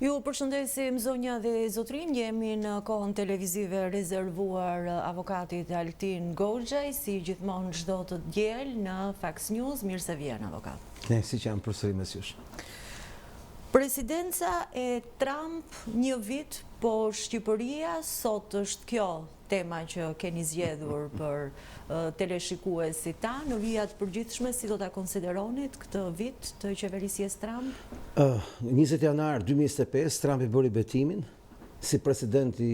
Ju përshëndesim zonja dhe zotrin, jemi në kohën televizive rezervuar avokatit Altin Goxhaj, si gjithmonë çdo të diel në Fax News. Mirë se vjen, avokat. Ne, si që jam përsëri mes jush. Presidenca e Trump një vit, po Shqipëria, sot është kjo tema që keni zgjedhur për teleshikuesit ta, në vijat përgjithshme, si do ta konsideronit këtë vit të qeverisjes Trump? 20 janar 2025, Trump i bëri betimin si presidenti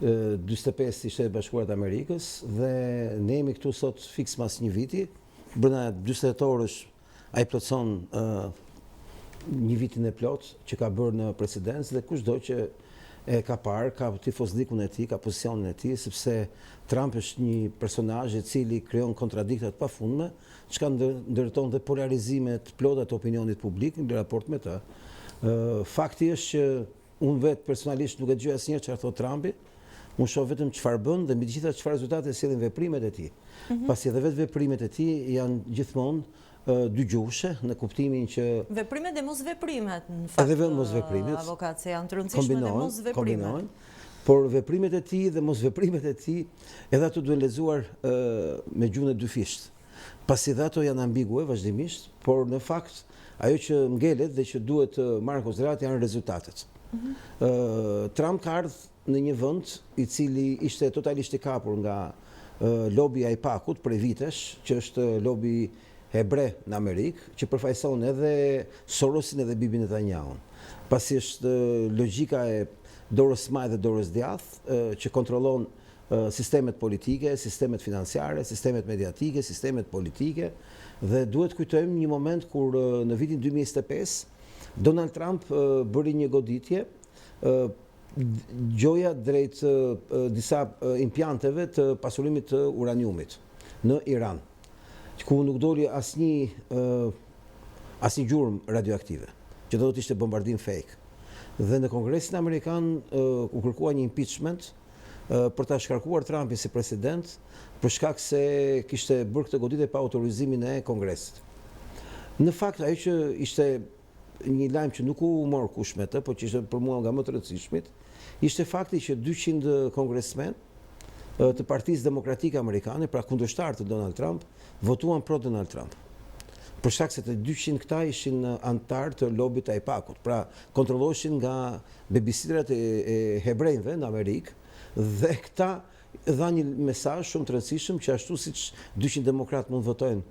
45 i Shtetit Bashkuar të Amerikës, dhe ne jemi këtu sot fiks mas një viti, brenda 40 orësh ai plotson një vitin e plot që ka bërë në presidencë, dhe kushdo që e ka parë, ka tifozlikun e tij, ka pozicionin e tij, sepse Trump është një personazh i cili krijon kontradikta të pafundme, çka ndërton dhe polarizime të plota të opinionit publik në raport me të. Fakti është që unë vetë personalisht nuk e dëgjoj asnjëherë çfarë thot Trumpi, unë shoh vetëm çfarë bën dhe megjithatë çfarë rezultate sjellin veprimet e tij. Pasi edhe vetë veprimet e tij janë gjithmonë dëgjueshë, në kuptimin që veprimet dhe mos veprimet, në fakt, edhe mos veprimet, avokat, se janë të rëndësishme dhe mos veprimet. Por veprimet e tij dhe mos veprimet e tij, edhe ato duhen lexuar me gjuhën e dyfisht. Pasi dhe ato janë ambigue vazhdimisht, por në fakt ajo që ngelet dhe që duhet marrë konsiderat janë rezultatet. Trump ka ardhur në një vend i cili ishte totalisht i kapur nga lobi i AIPAC-ut prej vitesh, që është lobi hebre në Amerikë, që përfaqëson edhe Sorosin edhe Bibi Netanyahu. Pasi është logjika e dorës së madhe dhe dorës djathtë që kontrollon sistemet politike, sistemet financiare, sistemet mediatike, sistemet politike, dhe duhet kujtojmë një moment kur në vitin 2025 Donald Trump bëri një goditje gjoja drejt disa impianteve të pasurimit të uraniumit në Iran, ku nuk doli asnjë gjurmë radioaktive, që do të ishte bombardim fake. Dhe në Kongresin Amerikan u kërkua një impeachment për ta shkarkuar Trumpin si president, për shkak se kishte bërë këtë goditje pa autorizimin e Kongresit. Në fakt, ajo që ishte një lajm që nuk u mor kush me të, por që ishte për mua nga më të rëndësishmit, ishte fakti që 200 kongresmen të Partisë Demokratike Amerikane, pra kundërshtar të Donald Trump, votuan pro Donald Trump. Për shkak se të 200 këta ishin antar të lobit të AIPAC-ut, pra kontrolloheshin nga babysitterat e hebrejve në Amerikë, dhe këta dha një mesazh shumë të rëndësishëm që ashtu siç 200 demokrat mund votojnë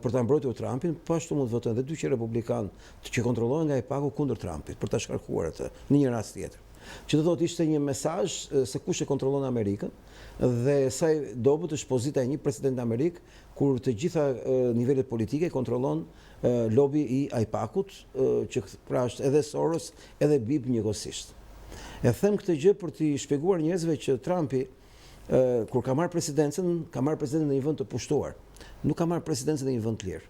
për ta mbrojtur Trumpin, po ashtu mund votojnë edhe 200 republikanë që kontrollohen nga AIPAC-u kundër Trumpit për ta shkarkuar atë në një rast tjetër. Që do thotë ishte një mesazh se kush e kontrollon Amerikën dhe sa dobët është pozita e një president Amerik kur të gjitha nivelet politike kontrollon lobi i AIPAC-ut, që pra është edhe Soros edhe Bibi njëkohësisht. E them këtë gjë për t'i shpjeguar njerëzve që Trumpi kur ka marrë presidencën, ka marrë presidencën në një vend të pushtuar. Nuk ka marrë presidencën në një vend të lirë.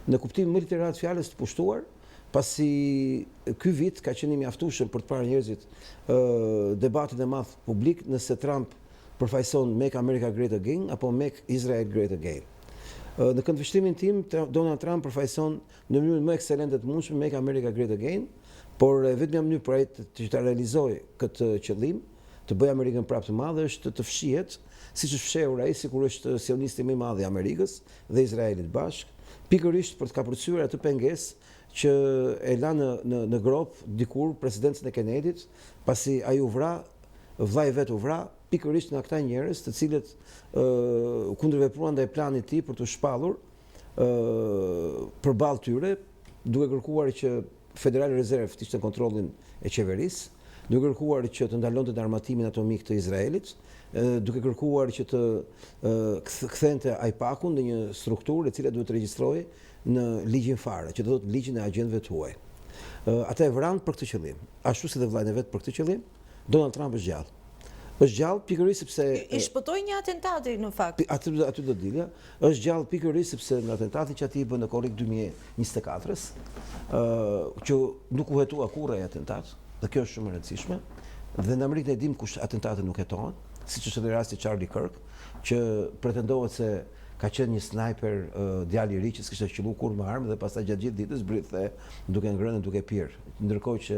Në kuptim më literal të fjalës të pushtuar, pasi ky vit ka qenë mjaftueshëm për të parë njerëzit debatin e madh publik nëse Trump përfaqëson Make America Great Again apo Make Israel Great Again. Në këndvështrimin tim, Donald Trump përfaqëson në mënyrën më ekselente të mundshme Make America Great Again, por vetëm mënyrë për ai që ta realizojë këtë qëllim, të bëjë Amerikën prapë të madhe, është të fshihet, siç është fshehur ai, sikur është sionisti më i madh i Amerikës dhe Izraelit bashkë, pikërisht për të kapërcyer atë pengesë që e la në grop dikur presidencën e Kennedit, pasi ai u vra, vllai vet u vra, pikërisht nga këta njerëz të cilët kundërvepruan ndaj planit të tij për të shpallur përballë tyre, duke kërkuar që Federal Reserve të ishte në kontrollin e qeverisë, duke kërkuar që të ndalonte armatimin atomik të Izraelit, duke kërkuar që të kthente AIPAC-un në një strukturë e cila duhet të regjistrohej në ligjin fare, që do të thotë ligjin e agjentëve të huaj. Ata e vranë për këtë qëllim. Ashtu si dhe vllajën e vet për këtë qëllim, Donald Trump është gjallë. Është gjallë pikërisht sepse i shpëtoi një atentati në fakt. Aty do dilja, është gjallë pikërisht sepse në atentatin që ati i bën në korrik 2024-s, që nuk u hetua kurrë ai atentat, dhe kjo është shumë e rëndësishme, dhe në Amerikën e dim kush atentate nuk hetohen, siç është edhe rasti Charlie Kirk, që pretendohet se ka qenë një snajper djali i ri që s'kishte qellu kur me armë dhe pastaj gjatë gjithë ditës brithe duke ngrënë duke pirë. Ndërkohë që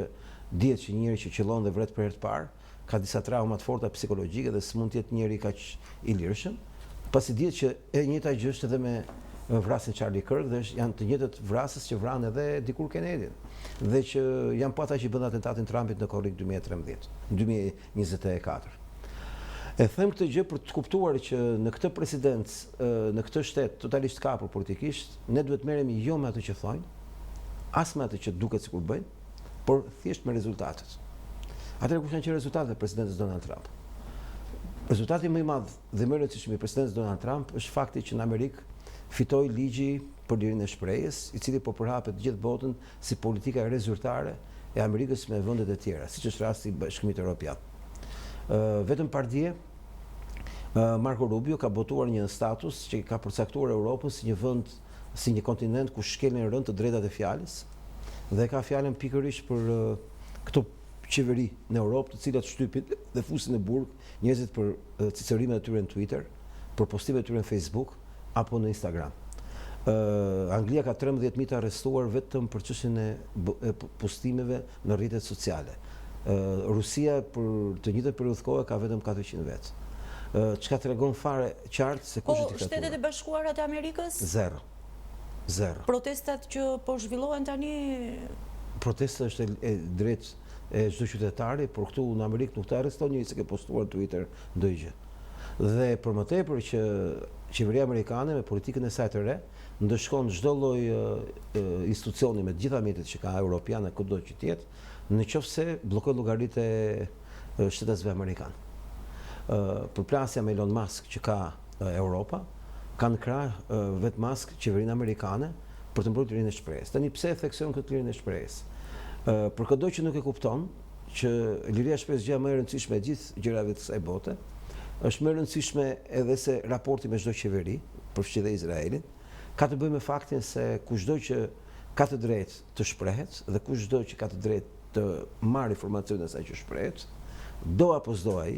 dihet që njëri që qellon dhe vret për herë të parë ka disa trauma të forta psikologjike dhe s'mund të jetë njëri kaq i lirshëm. Pasi dihet që e njëjta gjë është edhe me vrasjen Charlie Kirk dhe janë të njëjtët vrasës që vranë edhe dikur Kennedyn dhe që janë po ata që bën atentatin Trumpit në korrik 2024. E them këtë gjë për të kuptuar që në këtë presidencë, në këtë shtet totalisht kapur politikisht, ne duhet merremi jo me atë që thonë, as me atë që duket sikur bëjnë, por thjesht me rezultatet. Atëherë kush kanë qenë rezultatet e presidentës Donald Trump? Rezultati më i madh dhe më i rëndësishëm i presidentës Donald Trump është fakti që në Amerikë fitoi ligji për lirinë e shprehjes, i cili po përhapet gjithë botën si politika e rezultare e Amerikës me vendet e tjera, siç është rasti i Bashkimit Evropian. Vetëm pardje Marco Rubio ka botuar një status që ka përcaktuar Europën si një vend, si një kontinent ku shkelin rënd të drejtat e fjalës dhe ka fjalën pikërisht për këto qeveri në Europë, të cilat shtypin dhe fusin në burg njerëzit për cicërimet e tyre në Twitter, për postimet e tyre në Facebook apo në Instagram. Anglia ka 13.000 të arrestuar vetëm për çështjen e postimeve në rrjetet sociale. Rusia për të njëjtën periudhë kohe ka vetëm 400 vet. Çka tregon fare qartë se kush është diktatura. Po Shtetet e Bashkuara të Amerikës? Zero. Protestat që po zhvillohen tani? Protesta është e drejtë e çdo qytetari, por këtu në Amerikë nuk të arreston njëri se ke postuar në Twitter ndonjë gjë. Dhe për më tepër që qeveria amerikane me politikën e saj të re ndëshkon çdo lloj institucioni me të gjitha mjetet që ka europiane kudo që të jetë, nëse bllokojnë llogaritë e shtetësve amerikanë. Përplasja me Elon Musk që ka Europa, kanë krah vetë Musk qeverinë amerikane për të mbrojtur lirinë e shprehjes. Tani pse e thekson këtë lirinë e shprehjes? Për çdo që nuk e kupton që liria e shprehjes gjë më e rëndësishme e gjithë gjërave të kësaj bote, është më e rëndësishme edhe se raporti me çdo qeveri, përfshi dhe Izraelin, ka të bëjë me faktin se kushdo që ka të drejtë të shprehet dhe kushdo që ka të drejtë të marrë informacionin e saj që shprehet, do apo s'do ai,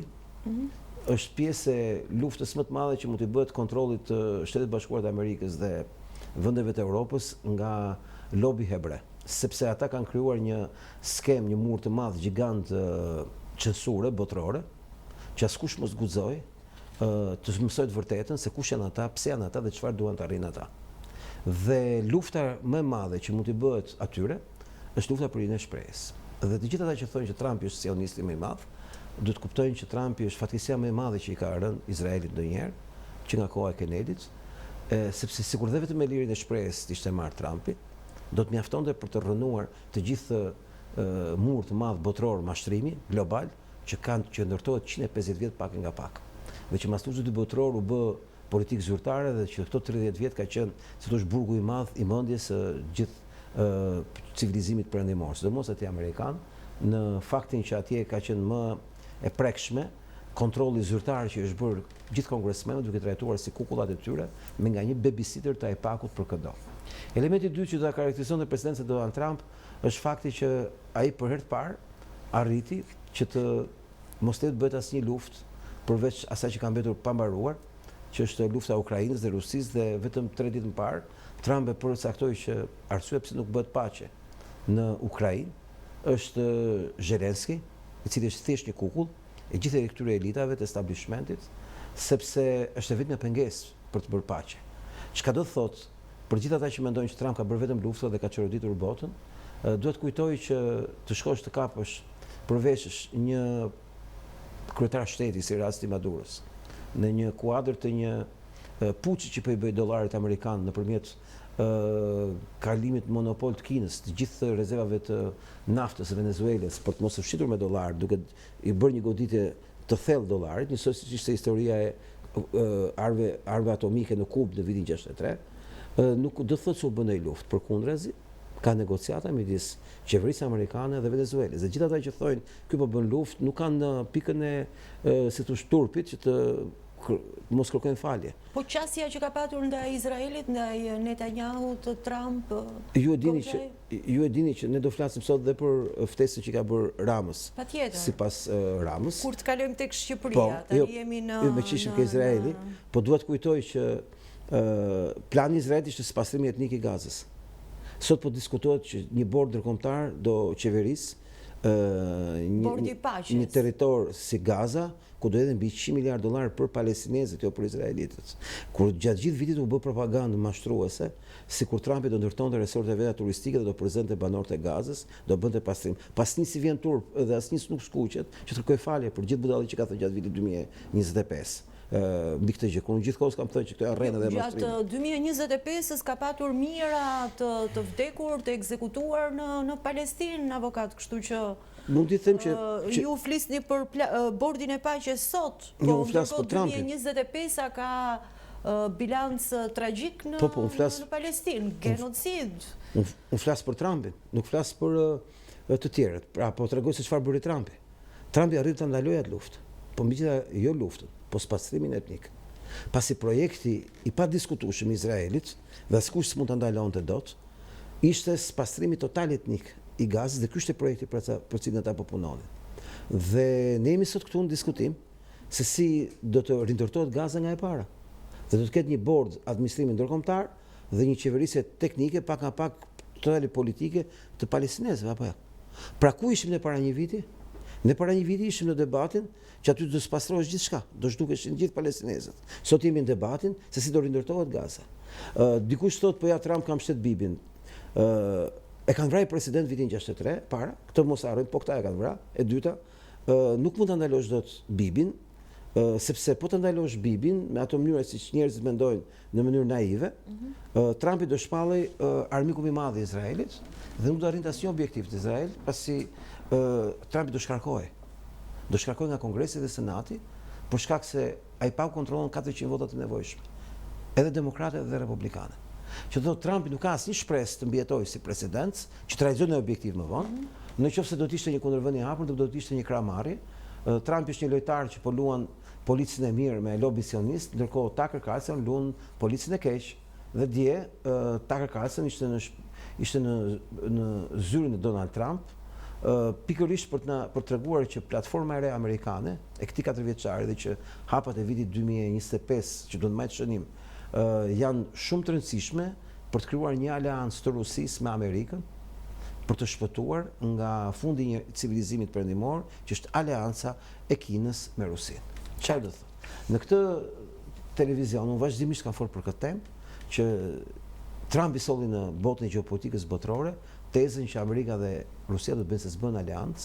është pjesë e luftës më të madhe që mund të bëhet kontrollit të Shtetit Bashkuar të Amerikës dhe vendeve të Europës nga lobi hebre, sepse ata kanë krijuar një skem, një mur të madh gjigant censure botërore, që askush mos guxoj të mësoj të vërtetën se kush janë ata, pse janë ata dhe çfarë duan të arrijnë ata. Dhe lufta më e madhe që mund të bëhet atyre është lufta për lirinë e shprehjes. Dhe të gjithë ata që thonë që Trumpi është sionisti më i madh, duhet të kuptojnë që Trumpi është fatkeqësia më e madhe që i ka rënë Izraelit ndonjëherë, që nga koha e Kennedyt, sepse sikur dhe vetëm me lirinë e shprehjes ishte marrë Trumpi, do të mjaftonte për të rrënuar të gjithë mur të madh botror mashtrimi global që ndërtohet 150 vjet pak nga pak. Dhe që mashtruesi dy botror u bë politikë zyrtare dhe që këto 30 vjet ka qenë, si thosh, burgu i madh i mendjes së gjithë civilizimit perëndimor, sidomos atij amerikan, në faktin që atje ka qenë më e prekshme kontrolli zyrtar që është bërë gjithë kongresmenët duke trajtuar si kukullat e tyre me nga një babysitter të AIPAC-ut për këdo. Elementi i dytë që do ta karakterizonte presidencën Donald Trump është fakti që ai për herë të parë arriti që të mos të bëhet asnjë luftë përveç asaj që ka mbetur pa mbaruar, që është lufta e Ukrainës dhe Rusisë, dhe vetëm 3 ditë më parë Trump e përcaktoi që arsye pse nuk bëhet paqe në Ukrainë është Zelenski, i cili është thjesht një kukull e gjithë këtyre elitave të establishmentit, sepse është vetëm një pengesë për të bërë paqe. Çka do të thotë për gjithë ata që mendojnë që Trump ka bërë vetëm luftë dhe ka çoroditur botën, duhet kujtoj që të shkosh të kapësh përveshësh një kryetar shteti si rasti Maduros në një kuadër të një puçi që po i bëj dollarit amerikan nëpërmjet kalimit monopol të Kinës, të gjithë rezervave të naftës së Venezuelës për të mos u fshitur me dollar, duke i bërë një goditje të thellë dollarit, njësoj siç ishte historia e armëve atomike në Kubë në vitin 63, nuk do thotë se u bën ai luftë, përkundrazi, ka negociata midis qeverisë amerikane dhe Venezuelës. Dhe gjithë ata që thonë ky po bën luftë nuk kanë pikën e si thosh turpit që të mos kërkojnë falje. Po qasja që ka patur ndaj Izraelit, ndaj Netanyahut, Trump... Ju e dini që ne do flasim sot dhe për ftesën që ka bërë Ramës. Patjetër. Sipas Ramës. Kur të kalojmë tek Shqipëria, tani jemi në... Me qishim ke Izraeli, po duhet kujtoj që plani i Izraelit ishte pastrimi etnik i Gazës. Sot po diskutohet që një bord ndërkombëtar do qeverisë një territor si Gaza, ku do edhe mbi $100 miliardë për palestinezët, jo për izraelitët. Kur gjatë gjithë vitit u bë propagandë mashtruese, si kur Trumpi do ndërtonte resorte veta turistike dhe do prezente banorët e Gazës, do bënte pastrim. Pas nisi vjen turp dhe asnjë nuk skuqet, që kërkoj falje për gjithë budalliqë që ka thënë gjatë vitit 2025. Mbi këtë gjë, kur gjithkohës kam thënë që këto janë rrena dhe mashtrim. Gjatë 2025-s ka patur mira të vdekur, të ekzekutuar në Palestinë, avokat, kështu që mund të them që ju flisni për bordin e paqes sot, po ndërkohë 2025-a ka bilanc tragjik në Palestinë, genocid. Unë flas për Trumpin, nuk flas për të tjerët. Pra, po tregoj se çfarë bëri Trumpi. Trumpi arriti ta ndalojë atë luftë, po megjithatë jo luftën, po spastrimin etnik. Pasi projekti i padiskutueshëm i Izraelit, dhe askush s'mund ta ndalonte dot, ishte spastrimi total etnik i Gazës, dhe ky ishte projekti për cilin ata po punonin. Dhe ne jemi sot këtu në diskutim se si do të rindërtohet Gaza nga e para. Dhe do të ketë një bord administrimi ndërkombëtar dhe një qeverisje teknike pak nga pak totale politike të palestinezëve apo jo. Pra ku ishim ne para një viti? Ne para një viti ishim në debatin që aty do spastrohesh gjithçka, do zhdukeshin gjithë palestinezët. Sot jemi në debatin se si do rindërtohet Gaza. Dikush thot po ja Trump ka mbështet Bibin. E kanë vrarë president vitin 63 para, këtë mos harrojmë, po këta e kanë vrarë. E dyta, nuk mund ta ndalosh dot Bibin, sepse po ta ndalosh Bibin me ato mënyra siç njerëzit mendojnë në mënyrë naive, Trumpi do shpallej armiku më i madh i Izraelit dhe nuk do arrinte asnjë objektiv të Izrael, pasi Trumpi do shkarkojë. Do shkarkojë nga Kongresi dhe Senati, për shkak se ai pa kontrollon 400 vota të nevojshme. Edhe demokratë dhe republikanë. Që thotë Trumpi nuk ka asnjë shpresë të mbijetojë si president, që të realizojë një objektiv më vonë. Nëse do të ishte një kundërvënie e hapur, do të ishte një kramarrje. Trumpi është një lojtar që po luan policin e mirë me lobi sionist, ndërkohë Tucker Carlson luan policin e keq. Dhe dje Tucker Carlson ishte në zyrin e Donald Trump, pikërisht për treguar që platforma e re amerikane e këtij 4 vjeçari dhe që hapat e vitit 2025 që do të mbajnë shënim janë shumë të rëndësishme për të krijuar një aleancë të Rusisë me Amerikën, për të shpëtuar nga fundi i civilizimit perëndimor, që është aleanca e Kinës me Rusinë. Çfarë do të thotë? Në këtë televizion unë vazhdimisht kam folur për këtë temë, që Trumpi solli në botën e gjeopolitikës botërore tezën që Amerika dhe Rusia do të bëjnë se s'bën aleancë,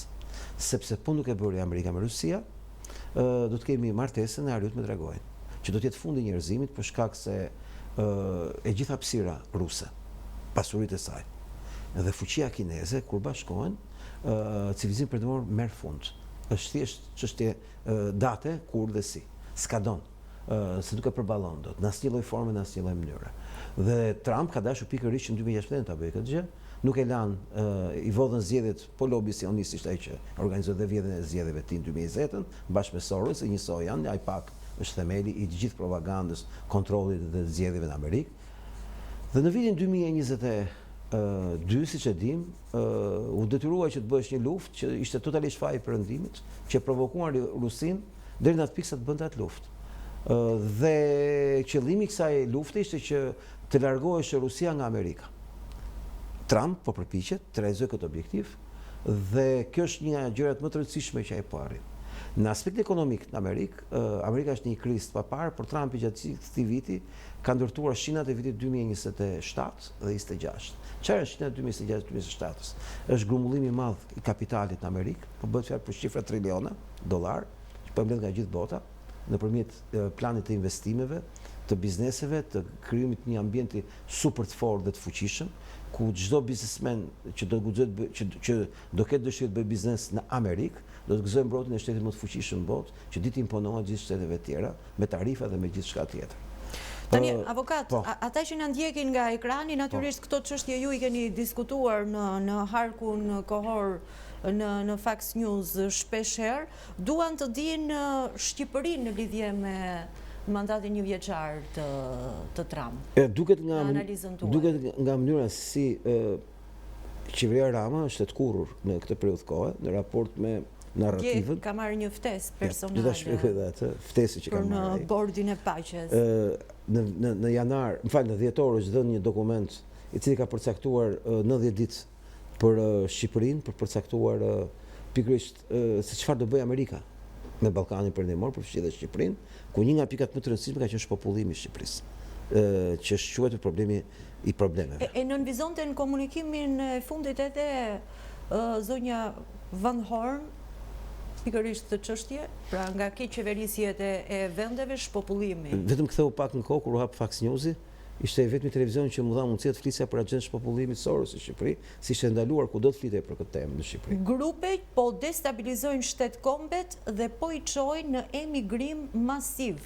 sepse po nuk e bëri Amerika me Rusia, do të kemi martesën e Ariut me Dragojin, që do të jetë fundi i njerëzimit për shkak se e gjitha hapësira ruse, pasuritë e saj, dhe fuqia kineze kur bashkohen, civilizimi perëndimor merr fund. Është thjesht çështje date, kur dhe si. S'ka don, se nuk e përballon dot, në asnjë lloj forme, në asnjë lloj mënyre. Dhe Trump ka dashur pikërisht në 2016 ta bëjë këtë gjë. Nuk e lan i vodhën zgjedhjet, po lobi sionist ishte ai që organizoi dhe vjedhjen e zgjedhjeve të 2020 bashkë me Soros, e njësoj janë, ai pak është themeli i të gjithë propagandës, kontrollit dhe zgjedhjeve në Amerikë. Dhe në vitin 2022, siç e dim, u detyrua që të bëhesh një luftë që ishte totalisht faji i perëndimit, që provokuar Rusinë deri në atë pikë sa të bënte atë luftë. Dhe qëllimi i kësaj lufte ishte që të largohej Rusia nga Amerika. Trump po përpiqet të realizojë këtë objektiv dhe kjo është një nga gjërat më të rëndësishme që ai po arrin. Në aspekt ekonomik në Amerikë, Amerika është një krizë të paparë, por Trumpi gjatë këtij viti ka ndërtuar shinat e vitit 2027 dhe 26. Çfarë është shinat 2026-2027? Është grumullimi i madh i kapitalit në Amerikë, po bëhet fjalë për shifra triliona dollar, që po mbledh nga gjithë bota nëpërmjet planit të investimeve, të bizneseve, të krijimit të një ambienti super të fortë dhe të fuqishëm, ku çdo biznesmen që do ketë dëshirë të bëjë biznes në Amerikë, do të gëzojë mbrojtjen e shtetit më të fuqishëm në botë, që ditë imponohet gjithë shteteve tjera me tarifa dhe me gjithçka tjetër. Tani, avokat, ata që na ndjekin nga ekrani, natyrisht këto çështje ju i keni diskutuar në harkun kohor në Fox News shpeshherë, duan të dinë Shqipërinë në lidhje me mandatin një vjeçar të Trump. Duket nga mënyra si qeveria Rama është të kurrur në këtë periudhë kohe, në raport me narrativën. Ka marrë një ftesë personale. Do ta shpjegoj edhe atë ftesë që ka marrë. Për në bordin e paqes. në janar, në dhjetor është dhënë një dokument i cili ka përcaktuar 90 ditë për Shqipërinë, për përcaktuar pikërisht se çfarë do bëjë Amerika me Ballkanin Perëndimor, përfshi edhe Shqipërinë, ku një nga pikat më të rëndësishme ka qenë shpopullimi i Shqipërisë, që quhet problemi i problemeve. E nënvizonte në komunikimin e fundit edhe zonja Van Horn, pikërisht të çështje, pra nga ke qeverisjet e vendeve shpopullimi. Vetëm ktheu pak në kohë kur u hap Fox News-i, ishte vetëm televizion që më dha mundësi të flisja për agjendën e shpopullimit Soros në Shqipëri, si ishte ndaluar kudo të flitej për këtë temë në Shqipëri. Grupet po destabilizojnë shtetkombet dhe po i çojnë në emigrim masiv.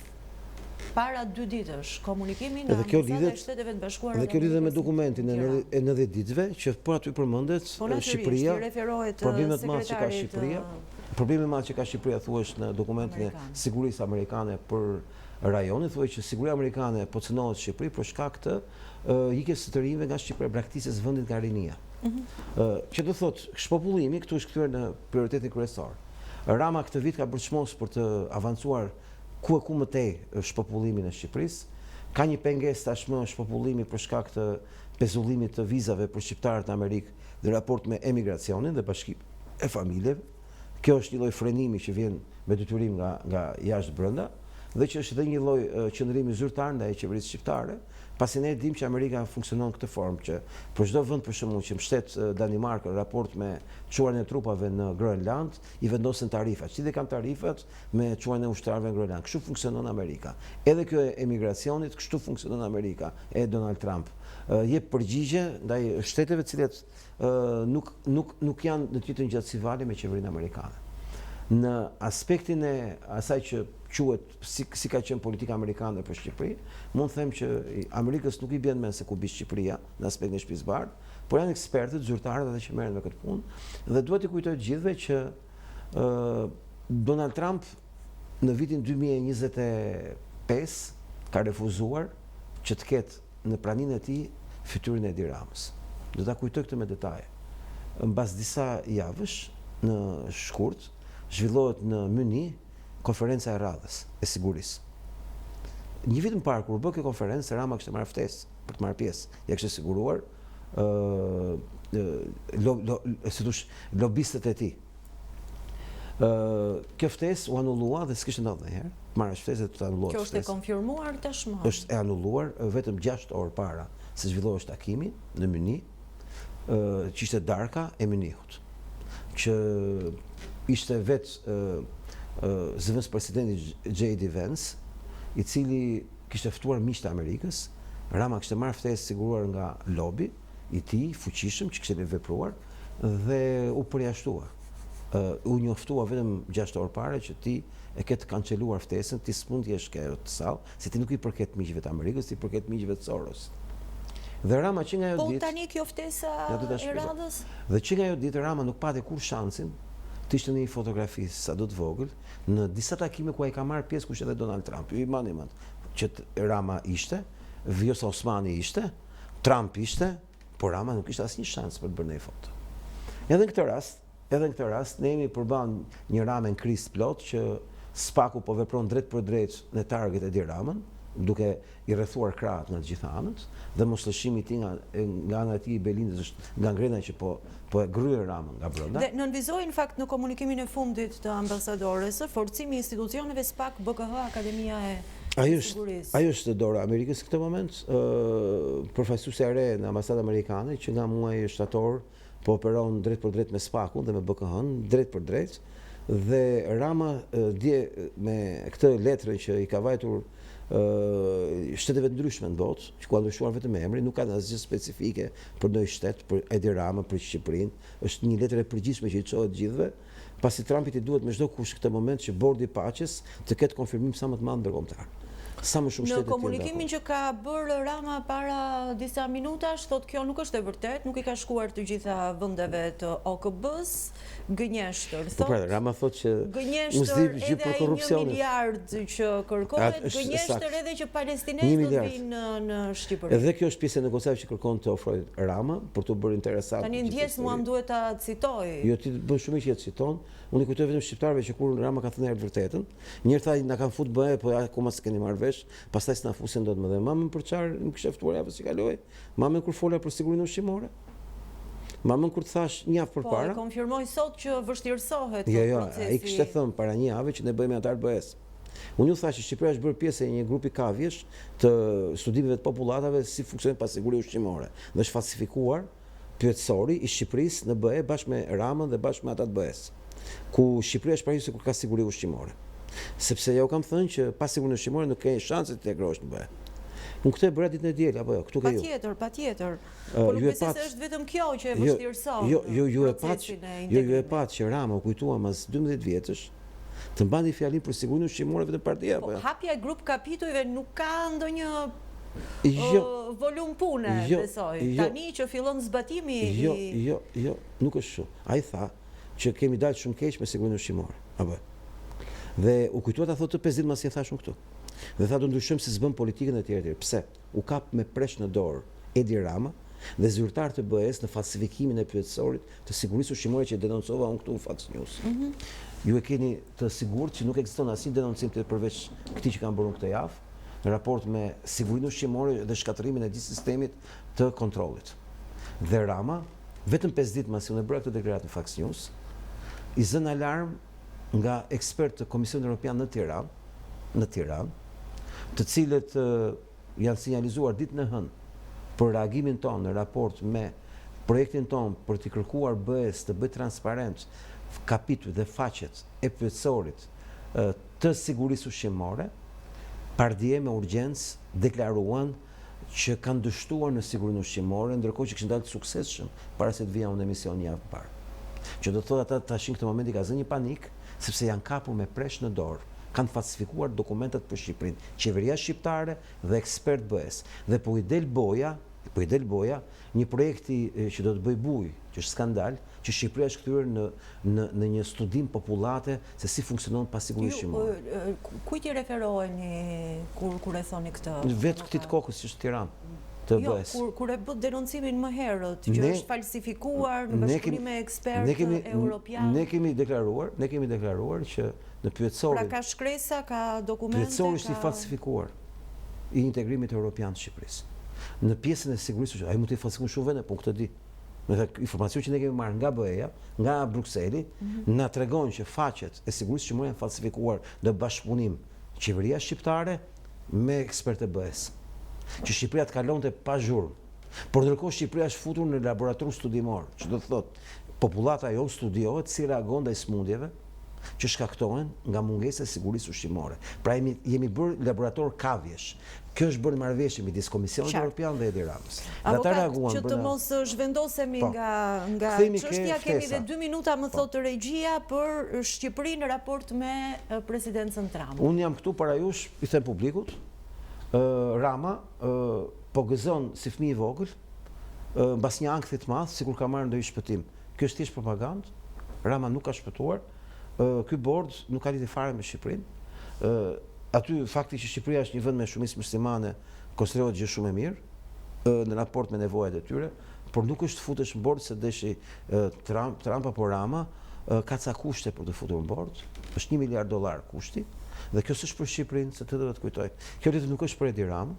Para 2 ditësh, komunikimi nga Ambasada e Shteteve të Bashkuara. Dhe kjo lidhet me dokumentin e 90 ditëve, që po aty përmendet Shqipëria, problemet më që ka Shqipëria. Problemi më që ka Shqipëria thuhesh në dokumentin e sigurisë amerikane për rajonin, thuhet që siguria amerikane po cënohet Shqipëri për shkak të ikjes së të rinjve nga Shqipëria, braktisjes vendit nga rinia. Që do thotë, shpopullimi këtu është kthyer në prioritetin kryesor. Rama këtë vit ka bërë çmos për të avancuar ku më tej shpopullimin e Shqipërisë. Ka një pengesë tashmë shpopullimi për shkak të pezullimit të vizave për shqiptarët në Amerikë dhe raport me emigracionin dhe bashkim e familjeve. Kjo është një lloj frenimi që vjen me detyrim nga jashtë brenda, dhe që është edhe një lloj qëndrimi zyrtar ndaj qeverisë shqiptare, pasi ne dimë që Amerika funksionon në këtë formë që për çdo vend për shembull që mbështet Danimarka raport me çuarjen e trupave në Groenland, i vendosin tarifat. Si dhe kanë tarifat me çuarjen e ushtarëve në Groenland. Kështu funksionon Amerika. Edhe kjo e emigracionit, kështu funksionon Amerika e Donald Trump. Jep përgjigje ndaj shteteve të cilat nuk janë në të njëjtën gjatësi me qeverinë amerikane. Në aspektin e asaj që quhet si ka qenë politika amerikane për Shqipëri, mund të them që Amerikës nuk i bën mend se ku bi Shqipëria në aspektin e shtëpisë bardh, por janë ekspertët, zyrtarët edhe që merren me këtë punë, dhe duhet i kujtoj të gjithëve që Donald Trump në vitin 2025 ka refuzuar që të ketë në praninë e tij fytyrën e Edi Ramës. Do ta kujtoj këtë me detaje. Mbas disa javësh në shkurt zhvillohet në Myni konferenca e radhës e sigurisë. Një vit më parë kur bë kjo konferencë, Rama kishte marrë ftesë për të marrë pjesë. Ja kishte siguruar lobistët e tij. Kjo ftesë u anullua dhe s'kishte ndodhur ndonjëherë. Marrësh ftesë dhe të anullohet. Kjo është e konfirmuar tashmë. Është e anulluar vetëm 6 orë para se zhvillohej takimi në Myni, që ishte darka e Mynihut, që ishte vetë zëvendës presidenti J.D. Vance, i cili kishte ftuar miq të Amerikës. Rama kishte marrë ftesë siguruar nga lobi i tij fuqishëm që kishte vepruar dhe u përjashtua. U njoftua vetëm 6 orë para që ti e ke të kanceluar ftesën, ti s'mund të jesh këtu të sallë, se ti nuk i përket miqve të Amerikës, ti përket miqve të Soros. Dhe Rama që nga ajo ditë, po tani kjo ftesa e radhës, dhe që nga ajo ditë Rama nuk pati kur shansin të ishte në një fotografi sado të vogël në disa takime ku ai ka marrë pjesë, kush edhe Donald Trump. Ju i mani mend që Rama ishte, Vjosa Osmani ishte, Trump ishte, por Rama nuk ishte asnjë shans për të bërë një foto. Edhe në këtë rast ne jemi përballë një Rame në krizë plot që spaku po vepron drejt për drejt në target Edi Ramën, duke i rrethuar krahët nga të gjitha anët, dhe moslëshimi i tij nga ana e tij i Belindës është nga ngrena që po e grye Ramën nga brenda. Dhe nënvizoi në fakt në komunikimin e fundit të ambasadores forcimi i institucioneve SPAK, BKH, Akademia e Sigurisë. Ajo është dora e Amerikës në këtë moment, përfaqësuesja e re në ambasadën amerikane që nga muaji shtator po operon drejt për drejt me SPAK-un dhe me BKH-n, drejt për drejt, dhe Rama dje me këtë letrën që i ka vajtur shteteve ndryshme në botë, që ka ndryshuar vetëm emri, nuk ka asgjë specifike për ndonjë shtet, për Edi Rama, për Shqipërinë, është një letër e përgjithshme që i çohet gjithëve, pasi Trumpit i duhet me çdo kush këtë moment që bordi i paqes të ketë konfirmim sa më të madh ndërkombëtar. Sa më shumë shtete të tjera. Në komunikimin që ka bërë Rama para disa minutash, thotë kjo nuk është e vërtet, nuk i ka shkuar të gjitha vendeve të OKB-s, gënjeshtër. Po Rama thotë që gënjeshtër edhe ai 1 miliard që kërkohet, gënjeshtër edhe që palestinezët vinë në Shqipëri. Edhe kjo është pjesë e negociatave që kërkon të ofrojë Rama për të bërë interesant. Tani ndjes mua duhet ta citoj. Jo, ti bën shumë që e citon. Unë i kujtoj vetëm shqiptarëve që kur Rama ka thënë vërtetën, njëherë tha na kanë fut BE, po akoma s'keni marrë shpesh, pastaj s'na fusin dot më dhe mamën për çfarë më kishte ftuar javën që kaloi, mamën kur fola për sigurinë ushqimore. Mamën kur të thash një javë përpara. Po, konfirmoj sot që vështirësohet Jo, procesi. ai kishte thënë para një jave që ne bëhemi antar BE-s. Unë ju thash që Shqipëria është bërë pjesë e një grupi kavjesh të studimeve të popullatave si funksionon pasiguria ushqimore dhe është falsifikuar pyetësori i Shqipërisë në BE bashkë me Ramën dhe bashkë me ata të BE-s, ku Shqipëria është paraqetur kur ka siguri ushqimore. Sepse ja u kam thënë që pa sigurinë ushqimore nuk ke shanse të integrohesh në BE. Unë këtë e bëra ditën e diel apo jo, këtu ke ju. Patjetër. Po nuk besoj se është vetëm kjo që e vështirëson. Ju e pat që Rama u kujtua mas 12 vjetësh të mbani fjalin për sigurinë ushqimore vetëm partia apo jo. Hapja e grup kapitujve nuk ka ndonjë volum pune, besoj. Tani që fillon zbatimi Jo, nuk është kështu. Ai tha që kemi dalë shumë keq me sigurinë ushqimore. Apo. Dhe u kujtua ta thotë 5 ditë mas i thashun këtu. Dhe tha do ndryshojmë se s'bën politikën e tjerë. Pse? U kap me presh në dorë Edi Rama dhe zyrtar të BE-s në falsifikimin e pyetësorit të sigurisë ushqimore që denoncova unë këtu në Fox News. Ju e keni të sigurt që nuk ekziston asnjë denoncim të përveç këtij që kanë bërë këtë javë në raport me sigurinë ushqimore dhe shkatërimin e gjithë sistemit të kontrollit. Dhe Rama, vetëm 5 ditë pasi unë bëra këtë deklaratë në Fox News, i zën alarm nga ekspertë të Komisionit Evropian në Tiranë, të cilët janë sinjalizuar ditën e hënë për reagimin tonë në raport me projektin tonë për t'i kërkuar BE-s të bëjë transparent kapituj dhe faqet e pyetësorit të sigurisë ushqimore, pardje me urgjencë deklaruan që kanë dështuar në sigurinë ushqimore, ndërkohë që kishin dalë të suksesshëm para se të vija në emision një javë parë. Që do të thotë ata tashin këtë moment i ka zënë një panik, sepse janë kapur me presh në dorë. Kanë falsifikuar dokumentat për Shqipërinë, qeveria shqiptare dhe ekspert BE-s. Dhe po i del boja, një projekti që do të bëj bujë, që është skandal, që Shqipëria është kthyer në një studim popullate se si funksionon pasiguria ushqimore. Kujt i referoheni kur e thoni këtë? Vetë këtij të kokës që është Tiranë. Jo, kur e bët denoncimin më herët, që është falsifikuar në bashkëpunim me ekspertë europianë. Ne kemi deklaruar që në pyetësorin. Pra ka shkresa, ka dokumente. Pyetësori është i falsifikuar i integrimit europian të Shqipërisë. Në pjesën e sigurisë, ai mund të falsifikojë shumë vende, po këtë di. Me informacion që ne kemi marrë nga BE-ja, nga Brukseli, na tregon që faqet e sigurisë ushqimore janë falsifikuar në bashkëpunim qeveria shqiptare me ekspertë BE-s. Që Shqipëria të kalonte pa zhurmë. Por ndërkohë Shqipëria është futur në laborator studimor, që do të thotë popullata jonë studiohet si reagon ndaj smundjeve që shkaktohen nga mungesa e sigurisë ushqimore. Pra jemi bërë laborator kavjesh. Kjo është bërë marrëveshje midis Komisionit Evropian dhe Edi Ramës. Avokat, që të mos zhvendosemi nga çështja, kemi dhe 2 minuta, më thotë regjia, për Shqipërinë në raport me presidencën Trump. Unë jam këtu para jush, i them publikut, Rama po gëzon si fëmijë i vogël, mbas një ankthi të madh, sikur ka marrë ndonjë shpëtim. Kjo është thjesht propagandë. Rama nuk ka shpëtuar. Ky bord nuk ka lidhje fare me Shqipërinë. Aty fakti që Shqipëria është një vend me shumicë muslimane konsiderohet gjë shumë e mirë në raport me nevojat e tyre, por nuk është futesh në bord se deshi Trump apo Rama ka ca kushte për të futur në bord. Është $1 miliard kushti. Dhe kjo s'është për Shqipërinë, se të do të kujtoj. Kjo nuk është për Edi Ramën.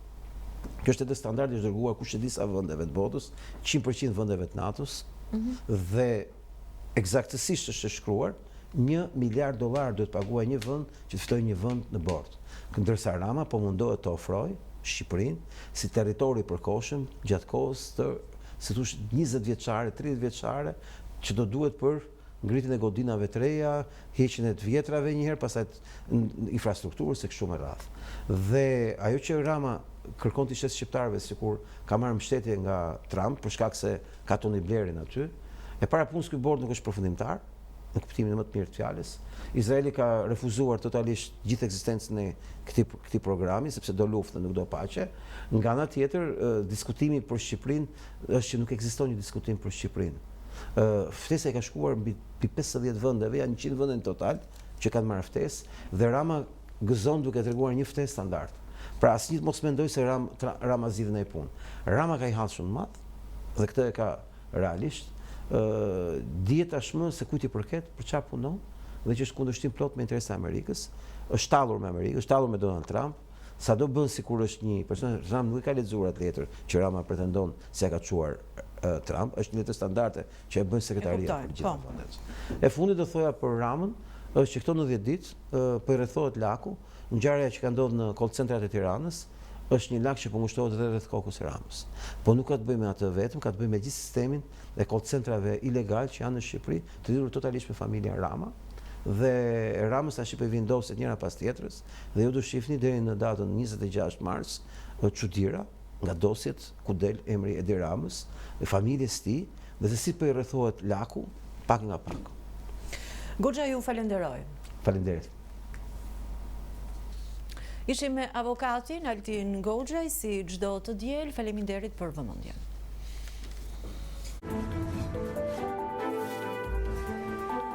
Kjo është edhe standardi i dërguar kushte disa vendeve të botës, 100% vendeve të NATO-s, dhe eksaktësisht është shkruar $1 miliard duhet paguaj një vend që të fitojë një vend në bord. Ndërsa Rama po mundohet të ofrojë Shqipërinë si territori i përkohshëm gjatë kohës të, si thosh, 20 vjeçare, 30 vjeçare, që do duhet për ngritjen e godinave të reja, heqjen e të vjetrave një herë, pastaj infrastrukturës e kështu me radhë. Dhe ajo që Rama kërkon të shtet shqiptarëve, sikur ka marrë mbështetje nga Trump për shkak se ka Tony Blairin aty, e para punës ky bord nuk është përfundimtar, në kuptimin më të mirë të fjalës. Izraeli ka refuzuar totalisht gjithë ekzistencën e këtij programi, sepse do luftë, nuk do paqe. Nga ana tjetër, diskutimi për Shqipërinë është që nuk ekziston një diskutim për Shqipërinë. Ftesa e ka shkuar mbi 50 vendeve, janë 100 vende në total që kanë marrë ftesë, dhe Rama gëzon duke treguar një ftesë standard. Pra asnjë mos mendoj se Rama zgjidh ndaj punë. Rama ka i hall shumë madh dhe këtë e ka realisht. Dihet tashmë se kujt i përket, për çfarë punon, dhe që është kundërshtim plot me interesat e Amerikës, është tallur me Amerikën, është tallur me Donald Trump, sa do bën sikur është një person, Trump nuk e ka lexuar atë letër që Rama pretendon se ja ka çuar Trump, është një letër standarde që e bën sekretaria për gjithë fondet. E fundit do thoja për Ramën është që këto 90 ditë po i rrethohet laku, ngjarja që ka ndodhur në call centrat e Tiranës është një lak që po ngushtohet rreth kokës së Ramës. Po nuk ka të bëjë me atë vetëm, ka të bëjë me gjithë sistemin e call centrave ilegal që janë në Shqipëri, të lidhur totalisht me familjen Rama. Dhe Ramës tash po i vendoset njëra pas tjetrës dhe ju do shihni deri në datën 26 mars çuditëra nga dosjet ku del emri Edi Ramës, e familjes tij, dhe se si po i rrethohet laku pak nga pak. Goxha, ju falenderoj. Faleminderit. Ishim me avokatin Altin Goxhaj, si çdo të diel. Faleminderit për vëmendjen.